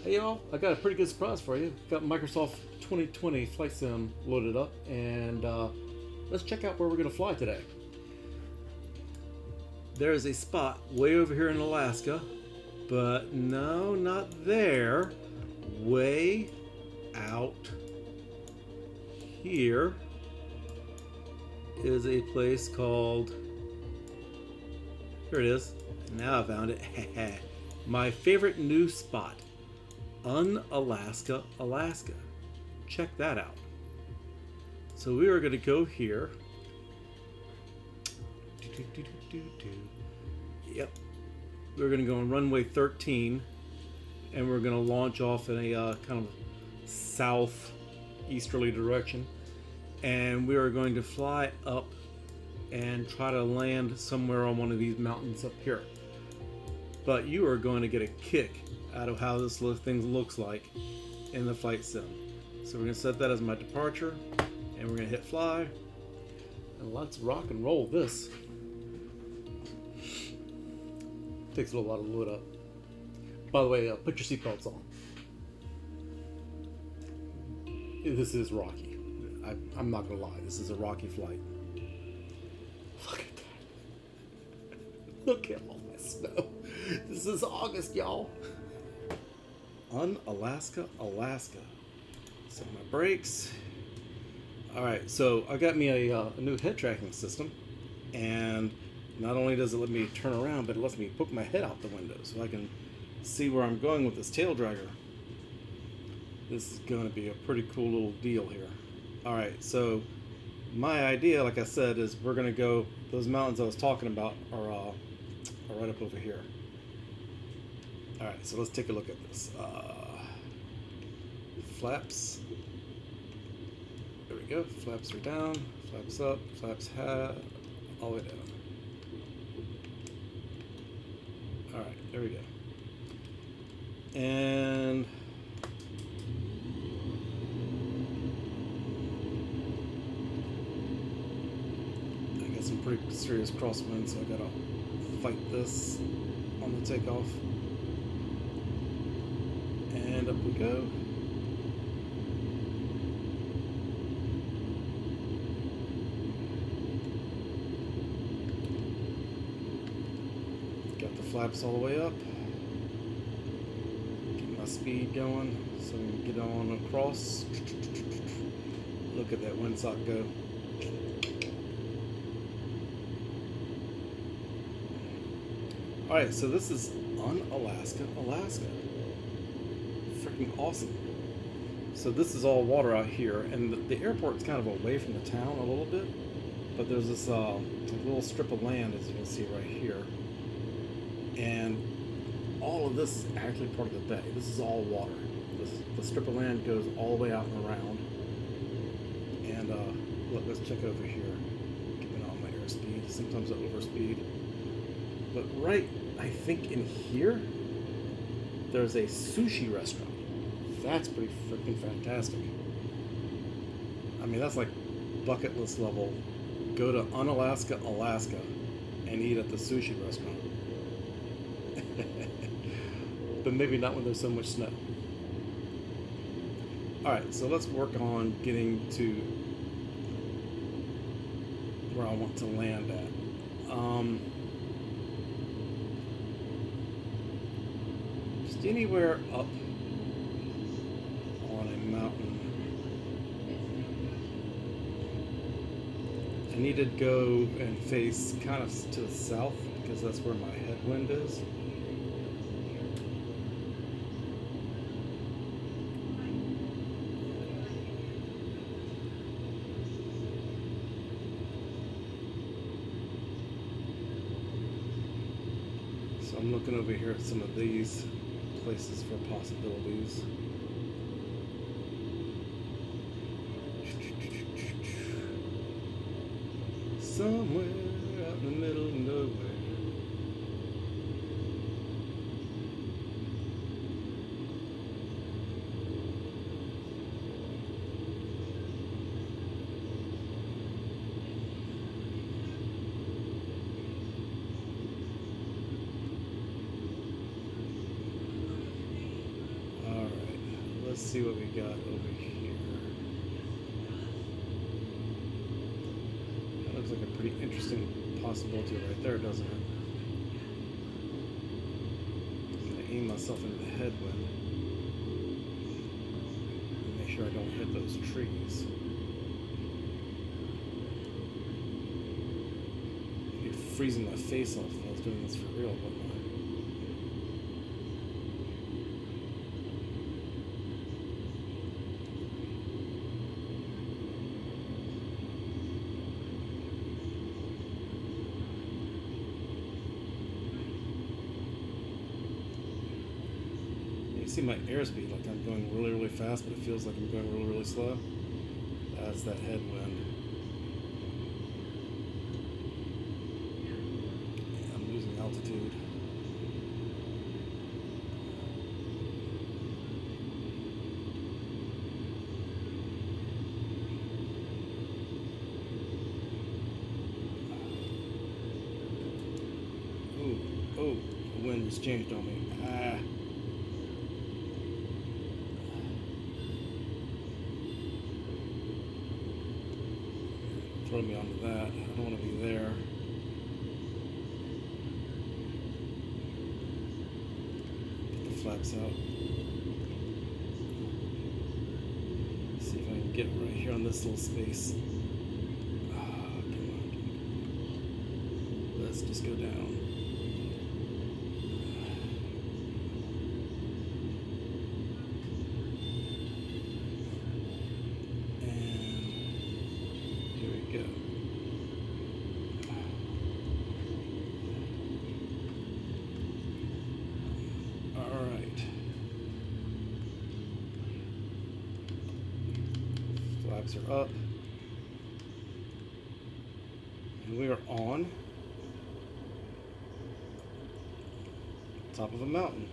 Hey y'all, I got a pretty good surprise for you. Got Microsoft 2020 Flight Sim loaded up, and let's check out where we're going to fly today. There's a spot way over here in Alaska, but no, not there. Way out here is a place called, here it is. Now I found it. My favorite new spot. Unalaska, Alaska. Check that out. So we are going to go here. Yep. We're going to go on runway 13, and we're going to launch off in a kind of southeasterly direction. And we are going to fly up and try to land somewhere on one of these mountains up here. But you are going to get a kick out of how this thing looks like in the flight sim. So we're going to set that as my departure, and we're going to hit fly, and let's rock and roll this. Takes a little while to load up. By the way, put your seatbelts on. This is rocky. I'm not going to lie, this is a rocky flight. Look at that. Look at all this snow. This is August, y'all. Unalaska, Alaska. Set my brakes. Alright, so I got me a new head tracking system, and not only does it let me turn around, but it lets me poke my head out the window so I can see where I'm going with this tail dragger. This is going to be a pretty cool little deal here. Alright, so my idea, like I said, is we're going to go, those mountains I was talking about are right up over here. Alright, so let's take a look at this. Flaps. There we go. Flaps are down, flaps up, flaps all the way down. Alright, there we go. And I got some pretty serious crosswinds, so I gotta fight this on the takeoff. And up we go. Got the flaps all the way up. Get my speed going so we can get on across. Look at that windsock go. Alright, so this is Unalaska, Alaska. Freaking awesome. So this is all water out here, and the airport's kind of away from the town a little bit, but there's this little strip of land, as you can see right here, and all of this is actually part of the bay. This is all water. The strip of land goes all the way out and around. And look, let's check over here. Keeping on my airspeed. Sometimes I overspeed. But right, I think in here, there's a sushi restaurant. That's pretty freaking fantastic. I mean, that's like bucket list level. Go to Unalaska, Alaska, and eat at the sushi restaurant. But maybe not when there's so much snow. Alright, so let's work on getting to where I want to land at. Just anywhere up on a mountain. I need to go and face kind of to the south because that's where my headwind is. So I'm looking over here at some of these places for possibilities. Somewhere out in the middle of nowhere. let's see what we got over here. That looks like a pretty interesting possibility right there, doesn't it? I'm going to aim myself into the headwind and make sure I don't hit those trees. I'd be freezing my face off if I was doing this for real, wouldn't I? See my airspeed, like I'm going really, really fast, but it feels like I'm going really, really slow. That's that headwind. I'm losing altitude. Ooh, oh, the wind just changed on me. Ah. Throw me onto that. I don't want to be there. Put the flaps out. See if I can get right here on this little space. Ah, come on. Let's just go down. Flaps are up, and we are on top of a mountain.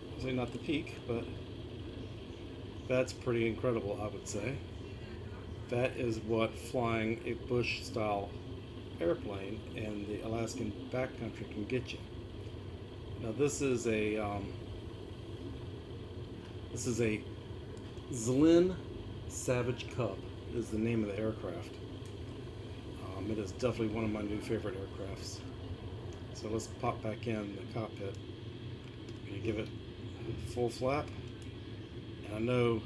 Obviously not the peak, but that's pretty incredible, I would say. That is what flying a bush-style airplane in the Alaskan backcountry can get you. Now this is a Zlin Savage Cub is the name of the aircraft. It is definitely one of my new favorite aircrafts. So let's pop back in the cockpit. I'm going to give it a full flap. And I know...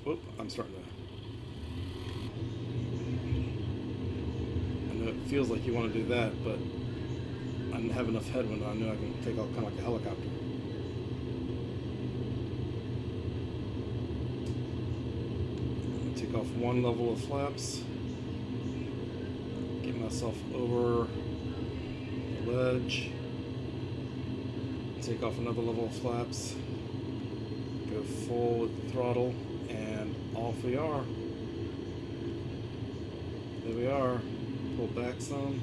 Whoop, I'm starting to... I know it feels like you want to do that, but I didn't have enough headwind. I know I can take off kind of like a helicopter. Take off one level of flaps. Get myself over the ledge. Take off another level of flaps. Go full with the throttle, and off we are. There we are. Pull back some.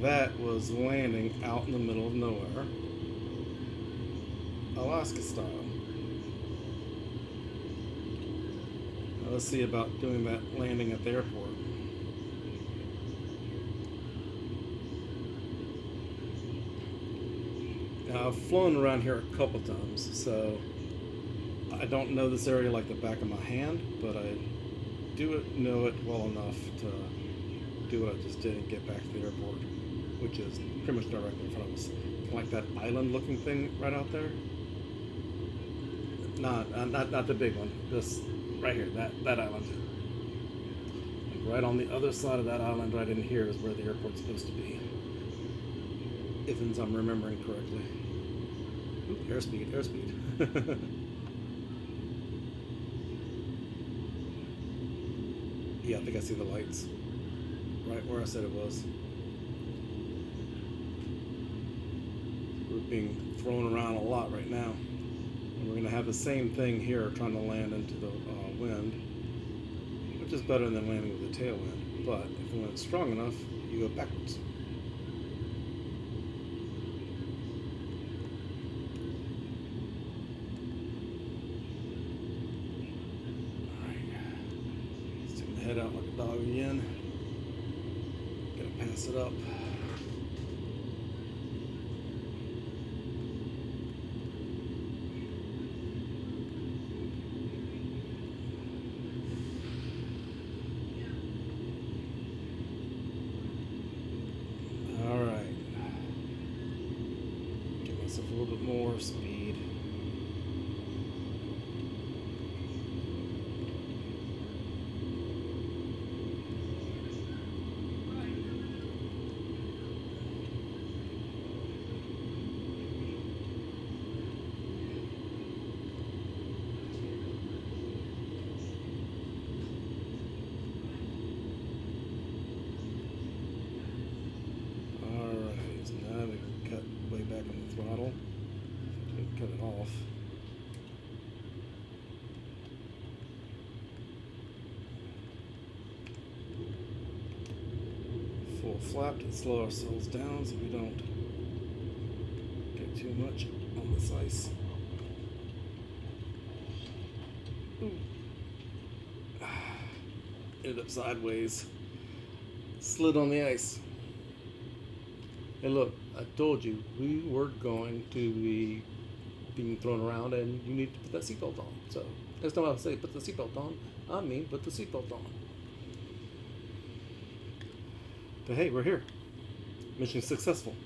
That was landing out in the middle of nowhere, Alaska style. Now let's see about doing that landing at the airport. Now I've flown around here a couple times, so I don't know this area like the back of my hand, but I do know it well enough to do what I just did and get back to the airport, which is pretty much directly in front of us. Kind of like that island-looking thing right out there. Not the big one. This right here, that island. Like right on the other side of that island, right in here, is where the airport's supposed to be. If I'm remembering correctly. Oop, airspeed. Yeah, I think I see the lights. Right where I said it was. We're being thrown around a lot right now. And we're going to have the same thing here, trying to land into the wind, which is better than landing with a tailwind. But if the wind's strong enough, you go backwards. Head out like a dog again. Gotta pass it up. little bit more speed. Throttle. Cut it off. Full flap to slow ourselves down so we don't get too much on this ice. Ooh. Ended up sideways. Slid on the ice. Hey look, I told you we were going to be being thrown around and you need to put that seatbelt on. So next time I say put the seatbelt on, I mean put the seatbelt on. But hey, we're here. Mission successful.